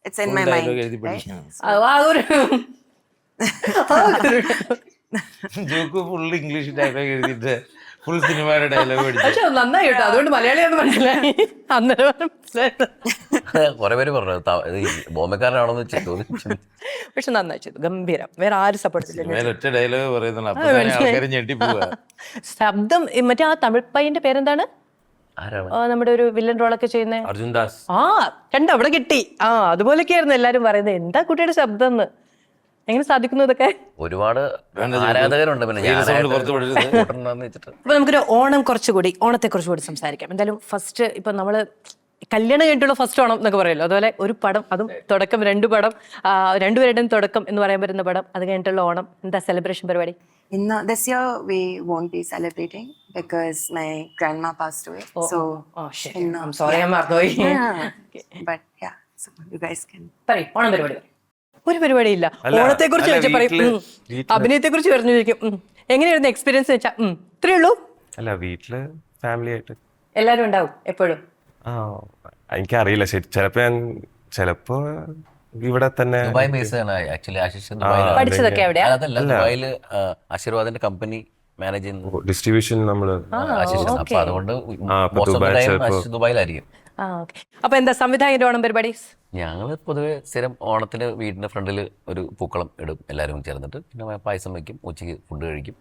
It's in my mind. Joke full English dialogue എഴുതിയിട്ട് ഫുൾ സിനിമയുടെ ഡയലോഗ് പഠിച്ചു. പക്ഷെ നന്നായി കേട്ടോ, അതുകൊണ്ട് മലയാളിയാണെന്ന് മനസ്സിലായി. അന്നേരം കുറെ പേര് പറഞ്ഞു ബോംബെക്കാരനാണോന്ന് ചോദിച്ചു. പക്ഷെ നന്നായി ചെയ്തു, ഗംഭീരം. വേറെ ആരും സപ്പോർട്ട് ചെയ്തില്ല. ഒറ്റ ഡയലോഗ് പറയുന്നുള്ളൂ, ഞെട്ടിപ്പോവാ. ശബ്ദം മറ്റേ ആ തമിഴ് പയ്യന്റെ പേരെന്താണ്? നമ്മുടെ ഒരു വില്ലൻ റോളൊക്കെ ചെയ്യുന്നേ അർജുൻ ദാസ്. കണ്ട അവിടെ കിട്ടി. അതുപോലൊക്കെ ആയിരുന്നു എല്ലാരും പറയുന്നത്, എന്താ കുട്ടിയുടെ ശബ്ദം എന്ന്. എങ്ങനെ സാധിക്കുന്നു ഇതൊക്കെ? ഒരുപാട് ആരാധകരുണ്ട്. അപ്പൊ നമുക്കൊരു ഓണം കുറച്ചുകൂടി, ഓണത്തെ കുറിച്ചുകൂടി സംസാരിക്കാം. എന്തായാലും ഫസ്റ്റ് ഇപ്പൊ നമ്മള് കല്യാണം കഴിഞ്ഞിട്ടുള്ള ഫസ്റ്റ് ഓണം എന്നൊക്കെ പറയുമല്ലോ, അതുപോലെ ഒരു പടം, അതും തുടക്കം, 2 പടം, രണ്ടുപേരുടെയും തുടക്കം എന്ന് പറയാൻ പറ്റുന്ന പടം, അത് കഴിഞ്ഞിട്ടുള്ള ഓണം. എന്താ സെലിബ്രേഷൻ പരിപാടി? This year we won't be celebrating because my grandma passed away. So I'm sorry, I'm mardoi. But yeah, so you guys can പറയ് ഓണം പരിപാടി. ഒരു പരിപാടിയില്ല. ഓണത്തെ കുറിച്ച് ചോദിച്ചാൽ പറയും, അഭിനയത്തെ കുറിച്ച് പറഞ്ഞു ചോദിക്കും. എങ്ങനെയായിരുന്നു എക്സ്പീരിയൻസ് വെച്ചാ? ഇത്രേ ഉള്ളൂ. അല്ല, വീട്ടില് ഫാമിലി ആയിട്ട് എല്ലാരും ഉണ്ടാവും എപ്പോഴും. എനിക്കറിയില്ല, ചിലപ്പോ ഇവിടെ തന്നെ. ദുബായ് ബേസ് ആണ് ആക്ച്വലി. ആശിഷ് പഠിച്ചതൊക്കെ എവിടെയാ? അതല്ല, ദുബായില് ആശീർവാദിന്റെ കമ്പനി മാനേജ് ചെയ്യുന്നു, ഡിസ്ട്രിബ്യൂഷൻ നമ്മള്. അപ്പൊ അതുകൊണ്ട് ദുബായിലായിരിക്കും. അപ്പൊ എന്താ സംവിധായകന്റെ ഓണം പരിപാടി? ഞങ്ങൾ പൊതുവെ സ്ഥിരം ഓണത്തിന് വീടിന്റെ ഫ്രണ്ടിൽ ഒരു പൂക്കളം ഇടും, എല്ലാവരും ചേർന്നിട്ട്. പിന്നെ പായസം വെക്കും, ഉച്ചയ്ക്ക് ഫുഡ് കഴിക്കും,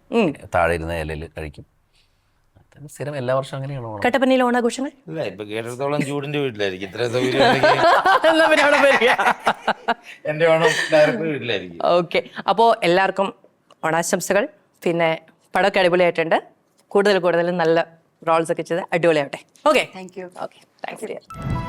താഴെ ഇരുന്ന ഇലയിൽ കഴിക്കും. സ്ഥിരം എല്ലാ വർഷവും അങ്ങനെയാണ് ഓണം. കട്ടപ്പനയിലെ ഓണാഘോഷങ്ങൾ ഇപ്പൊ കേരളത്തോളം ചൂടിന്റെ വീട്ടിലായിരിക്കും. ഇത്ര എന്റെ ഓണം ഡയറക്ടർ വീട്ടിലായിരിക്കും. ഓക്കെ, അപ്പോ എല്ലാവർക്കും ഓണാശംസകൾ. പിന്നെ പടമൊക്കെ അടിപൊളിയായിട്ടുണ്ട്. കൂടുതൽ നല്ല റോൾസ് ഒക്കെ ചെയ്ത് അടിപൊളിയാവട്ടെ. Okay, thank you. Okay, thanks.